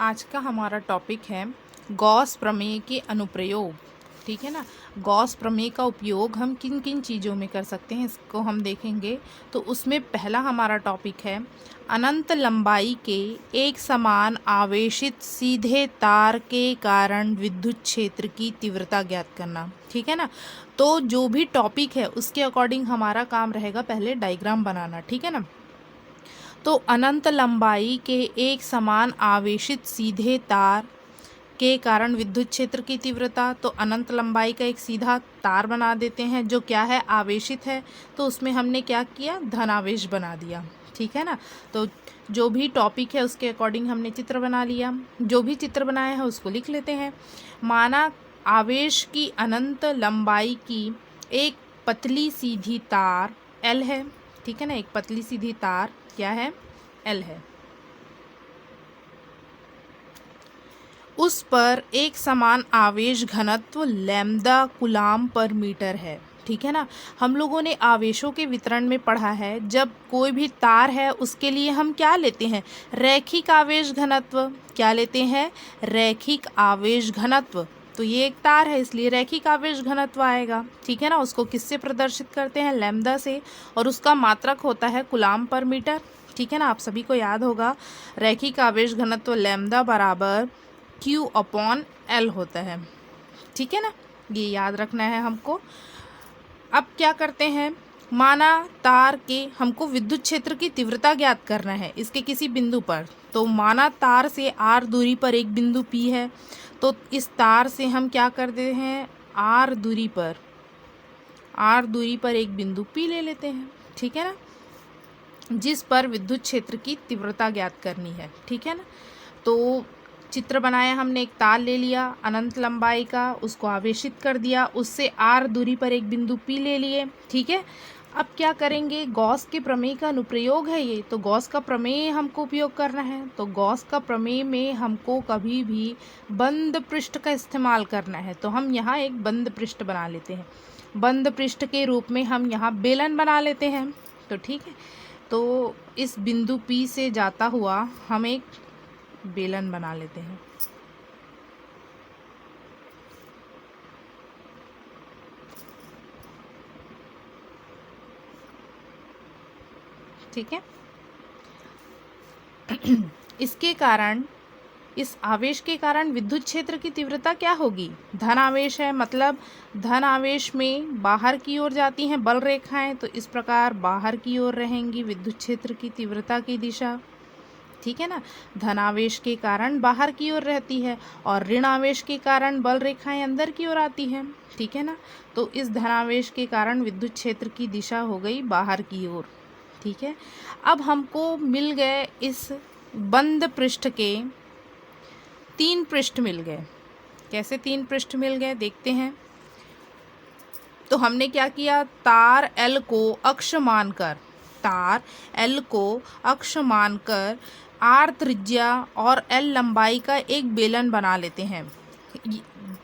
आज का हमारा टॉपिक है गॉस प्रमेय के अनुप्रयोग। ठीक है ना। गॉस प्रमेय का उपयोग हम किन किन चीज़ों में कर सकते हैं इसको हम देखेंगे। तो उसमें पहला हमारा टॉपिक है अनंत लंबाई के एक समान आवेशित सीधे तार के कारण विद्युत क्षेत्र की तीव्रता ज्ञात करना। ठीक है ना। तो जो भी टॉपिक है उसके अकॉर्डिंग हमारा काम रहेगा पहले डायग्राम बनाना। ठीक है ना। तो अनंत लंबाई के एक समान आवेशित सीधे तार के कारण विद्युत क्षेत्र की तीव्रता। तो अनंत लंबाई का एक सीधा तार बना देते हैं जो क्या है, आवेशित है। तो उसमें हमने क्या किया, धनावेश बना दिया। ठीक है ना। तो जो भी टॉपिक है उसके अकॉर्डिंग हमने चित्र बना लिया। जो भी चित्र बनाया है उसको लिख लेते हैं। माना आवेश की अनंत लंबाई की एक पतली सीधी तार L है। ठीक है ना। एक पतली सीधी तार क्या है, L है। उस पर एक समान आवेश घनत्व लैम्ब्डा कूलाम पर मीटर है। ठीक है ना। हम लोगों ने आवेशों के वितरण में पढ़ा है, जब कोई भी तार है उसके लिए हम क्या लेते हैं, रैखिक आवेश घनत्व। क्या लेते हैं, रैखिक आवेश घनत्व। तो ये एक तार है इसलिए रैखिक आवेश घनत्व आएगा। ठीक है ना। उसको किससे प्रदर्शित करते हैं, लैम्ब्डा से, और उसका मात्रक होता है कूलाम पर मीटर। ठीक है ना। आप सभी को याद होगा रैखिक आवेश घनत्व लैम्ब्डा बराबर Q/L होता है। ठीक है ना। ये याद रखना है हमको। अब क्या करते हैं, माना तार के हमको विद्युत क्षेत्र की तीव्रता ज्ञात करना है इसके किसी बिंदु पर। तो माना तार से R दूरी पर एक बिंदु P है। तो इस तार से हम क्या करते हैं, R दूरी पर एक बिंदु P ले लेते हैं। ठीक है ना। जिस पर विद्युत क्षेत्र की तीव्रता ज्ञात करनी है। ठीक है ना। तो चित्र बनाया हमने, एक तार ले लिया अनंत लंबाई का, उसको आवेशित कर दिया, उससे R दूरी पर एक बिंदु P ले लिए। ठीक है। अब क्या करेंगे, गॉस के प्रमेय का अनुप्रयोग है ये। तो गॉस का प्रमेय हमको उपयोग करना है। तो गॉस का प्रमेय में हमको कभी भी बंद पृष्ठ का इस्तेमाल करना है। तो हम यहाँ एक बंद पृष्ठ बना लेते हैं। बंद पृष्ठ के रूप में हम यहाँ बेलन बना लेते हैं। तो ठीक है। तो इस बिंदु P से जाता हुआ हम एक बेलन बना लेते हैं। ठीक है। इसके कारण, इस आवेश के कारण विद्युत क्षेत्र की तीव्रता क्या होगी, धन आवेश है, मतलब धन आवेश में बाहर की ओर जाती हैं बल रेखाएं। तो इस प्रकार बाहर की ओर रहेंगी विद्युत क्षेत्र की तीव्रता की दिशा। ठीक है ना। धनावेश के कारण बाहर की ओर रहती है और ऋण आवेश के कारण बल रेखाएं अंदर की ओर आती हैं। ठीक है ना। तो इस धनावेश के कारण विद्युत क्षेत्र की दिशा हो गई बाहर की ओर। ठीक है। अब हमको मिल गए इस बंद पृष्ठ के 3 पृष्ठ मिल गए। कैसे 3 पृष्ठ मिल गए देखते हैं। तो हमने क्या किया, तार L को अक्ष मानकर R त्रिज्या और L लंबाई का एक बेलन बना लेते हैं।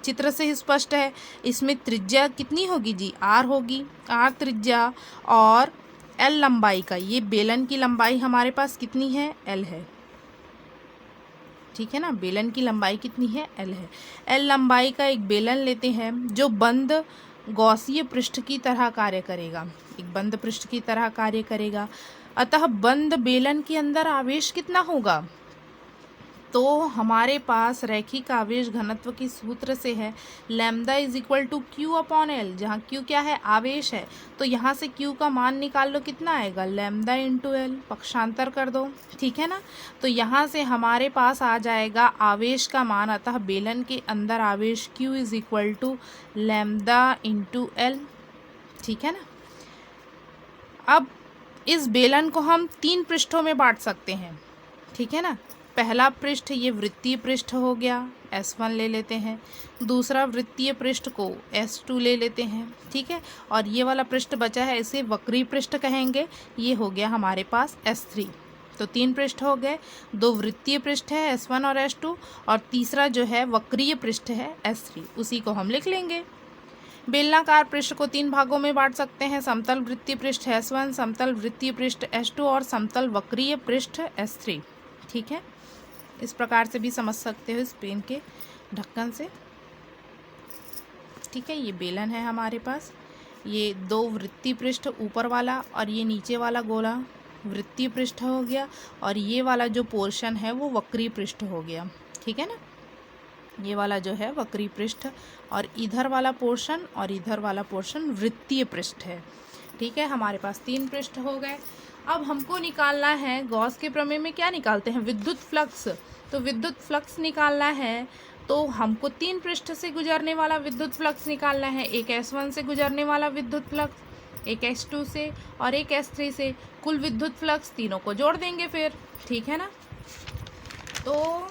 चित्र से स्पष्ट है, इसमें त्रिज्या कितनी होगी जी, R होगी। R त्रिज्या और L लंबाई का, ये बेलन की लंबाई हमारे पास कितनी है, L है। ठीक है ना। बेलन की लंबाई कितनी है, L है। L लंबाई का एक बेलन लेते हैं जो बंद गॉसीय पृष्ठ की तरह कार्य करेगा, एक बंद पृष्ठ की तरह कार्य करेगा। अतः बंद बेलन के अंदर आवेश कितना होगा, तो हमारे पास रैखिक आवेश घनत्व की सूत्र से है lambda is equal to Q/L, जहाँ Q क्या है, आवेश है। तो यहाँ से Q का मान निकाल लो, कितना आएगा, लैम्ब्डा इंटू L, पक्षांतर कर दो। ठीक है ना। तो यहाँ से हमारे पास आ जाएगा आवेश का मान, अतः बेलन के अंदर आवेश Q is equal to lambda into L। ठीक है ना। अब इस बेलन को हम 3 पृष्ठों में बांट सकते हैं। ठीक है ना। पहला पृष्ठ ये वृत्तीय पृष्ठ हो गया, S1 ले लेते हैं। दूसरा वृत्तीय पृष्ठ को S2 ले लेते हैं। ठीक है। और ये वाला पृष्ठ बचा है, इसे वक्रीय पृष्ठ कहेंगे। ये हो गया हमारे पास S3। तो 3 पृष्ठ हो गए, 2 वृत्तीय पृष्ठ है S1 और S2, और तीसरा जो है वक्रीय पृष्ठ है S3, उसी को हम लिख लेंगे। बेलनाकार पृष्ठ को 3 भागों में बांट सकते हैं, समतल वृत्तीय पृष्ठ S1, समतल वृत्तीय पृष्ठ S2 और समतल वक्रीय पृष्ठ S3। ठीक है। इस प्रकार से भी समझ सकते हो इस पेन के ढक्कन से। ठीक है, ये बेलन है हमारे पास, ये दो वृत्तीय पृष्ठ ऊपर वाला और ये नीचे वाला गोला वृत्तीय पृष्ठ हो गया, और ये वाला जो पोर्शन है वो वक्रीय पृष्ठ हो गया। ठीक है ना, ये वाला जो है वक्रीय पृष्ठ, और इधर वाला पोर्शन और इधर वाला पोर्शन वृत्तीय पृष्ठ है। ठीक है, हमारे पास 3 पृष्ठ हो गए। अब हमको निकालना है, गॉस के प्रमेय में क्या निकालते हैं, विद्युत फ्लक्स। तो विद्युत फ्लक्स निकालना है तो हमको 3 पृष्ठ से गुजरने वाला विद्युत फ्लक्स निकालना है। एक S1 से गुजरने वाला विद्युत फ्लक्स, एक S2 से और एक S3 से। कुल विद्युत फ्लक्स तीनों को जोड़ देंगे फिर। ठीक है ना, तो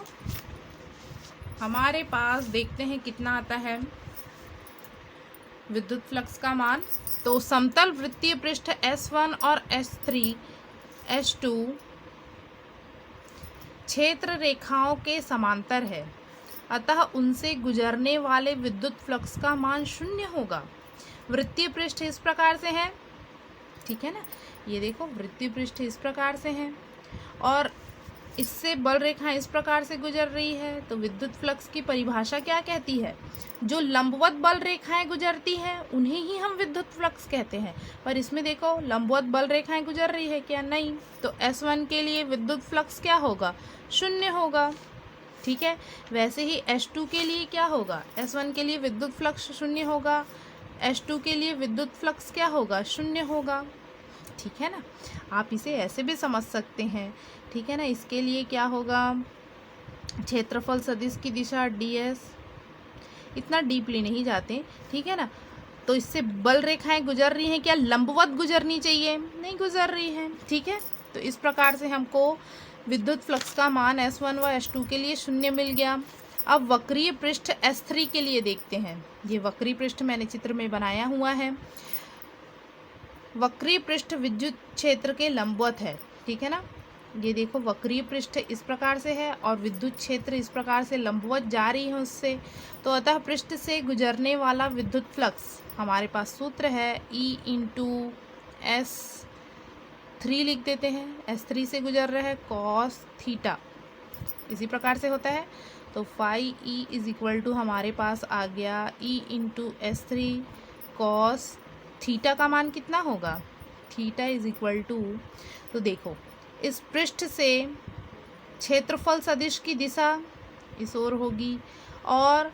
हमारे पास देखते हैं कितना आता है विद्युत फ्लक्स का मान। तो समतल वृत्तीय पृष्ठ S1 और S3 S2 क्षेत्र रेखाओं के समांतर है, अतः उनसे गुजरने वाले विद्युत फ्लक्स का मान 0 होगा। वृत्तीय पृष्ठ इस प्रकार से है। ठीक है ना, ये देखो वृत्तीय पृष्ठ इस प्रकार से है और इससे बल रेखा इस प्रकार से गुजर रही है। तो विद्युत फ्लक्स की परिभाषा क्या कहती है, जो लंबवत बल रेखाएं गुजरती हैं उन्हें ही हम विद्युत फ्लक्स कहते हैं। पर इसमें देखो लंबवत बल रेखाएं गुजर रही है क्या, नहीं। तो S1 के लिए विद्युत फ्लक्स क्या होगा, 0 होगा। ठीक है, वैसे ही S2 के लिए क्या होगा, S1 के लिए विद्युत फ्लक्स 0 होगा, S2 के लिए विद्युत फ्लक्स क्या होगा, 0 होगा। ठीक है ना, आप इसे ऐसे भी समझ सकते हैं। ठीक है ना, इसके लिए क्या होगा, क्षेत्रफल सदिश की दिशा ds, इतना डीपली नहीं जाते। ठीक है ना, तो इससे बल रेखाएं गुजर रही हैं क्या, लंबवत गुजरनी चाहिए, नहीं गुजर रही हैं। ठीक है, तो इस प्रकार से हमको विद्युत फ्लक्स का मान S1 व S2 के लिए 0 मिल गया। अब वक्रीय पृष्ठ S3 के लिए देखते हैं। ये वक्रीय पृष्ठ मैंने चित्र में बनाया हुआ है। वक्रीय पृष्ठ विद्युत क्षेत्र के लंबवत है। ठीक है ना, ये देखो वक्रीय पृष्ठ इस प्रकार से है और विद्युत क्षेत्र इस प्रकार से लंबवत जा रही है उससे। तो अतः पृष्ठ से गुजरने वाला विद्युत फ्लक्स, हमारे पास सूत्र है E इंटू S3 लिख देते हैं। S3 से गुजर रहा है cos थीटा, इसी प्रकार से होता है। तो phi E is equal to हमारे पास आ गया E into S3 cos theta का मान कितना होगा, थीटा इज इक्वल टू, तो देखो इस पृष्ठ से क्षेत्रफल सदिश की दिशा इस ओर होगी और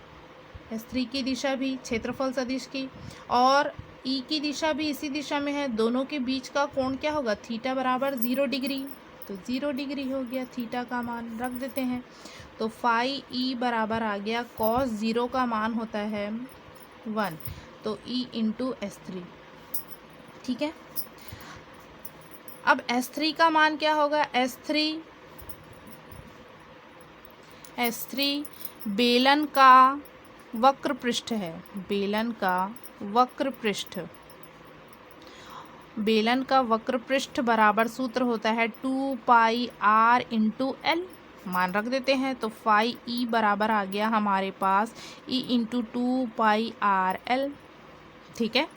S3 की दिशा भी क्षेत्रफल सदिश की, और E की दिशा भी इसी दिशा में है। दोनों के बीच का कोण क्या होगा, थीटा बराबर 0 डिग्री। तो 0 डिग्री हो गया, थीटा का मान रख देते हैं। तो फाई E बराबर आ गया cos 0 का मान होता है 1, तो E इंटू S3। ठीक है, अब S3 का मान क्या होगा, S3 बेलन का वक्र पृष्ठ है। बेलन का वक्र पृष्ठ, बेलन का वक्र पृष्ठ बराबर सूत्र होता है 2 पाई r इंटू एल, मान रख देते हैं। तो फाई E बराबर आ गया हमारे पास E into 2 pi R L. ठीक है,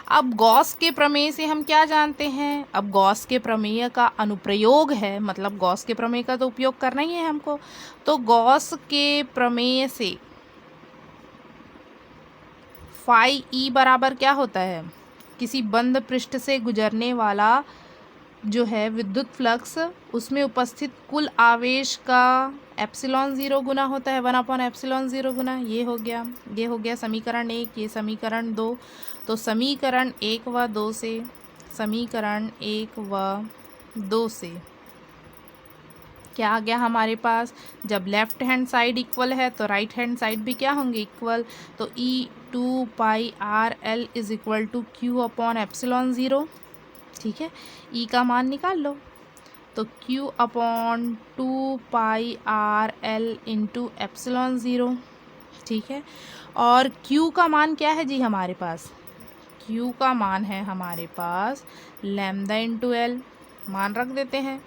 अब गॉस के प्रमेय से हम क्या जानते हैं, अब गॉस के प्रमेय का अनुप्रयोग है, मतलब गॉस के प्रमेय का तो उपयोग करना ही है हमको। तो गॉस के प्रमेय से फाई E बराबर क्या होता है, किसी बंद पृष्ठ से गुजरने वाला जो है विद्युत फ्लक्स, उसमें उपस्थित कुल आवेश का एप्सिलॉन 0 गुना होता है 1/ε0 गुना। ये हो गया समीकरण 1, ये समीकरण 2। तो समीकरण 1 व 2 से, समीकरण 1 व 2 से क्या आ गया हमारे पास, जब लेफ्ट हैंड साइड इक्वल है तो राइट हैंड साइड भी क्या होंगे, इक्वल। तो E 2 pi R L is equal to Q/ε0। ठीक है, E का मान निकाल लो। तो Q/2 पाई आर एल इंटू ε0। ठीक है, और Q का मान क्या है जी हमारे पास, Q का मान है हमारे पास लैम्डा इंटू एल, मान रख देते हैं।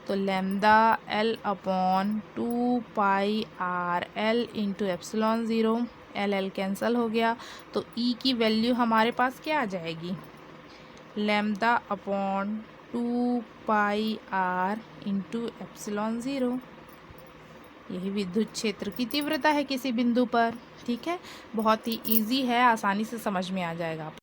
तो lambda L/2 pi R L into ε0, L cancel हो गया। तो E की वैल्यू हमारे पास क्या आ जाएगी, λ/2 पाई आर इंटू ε0। यही विद्युत क्षेत्र की तीव्रता है किसी बिंदु पर। ठीक है, बहुत ही इजी है, आसानी से समझ में आ जाएगा।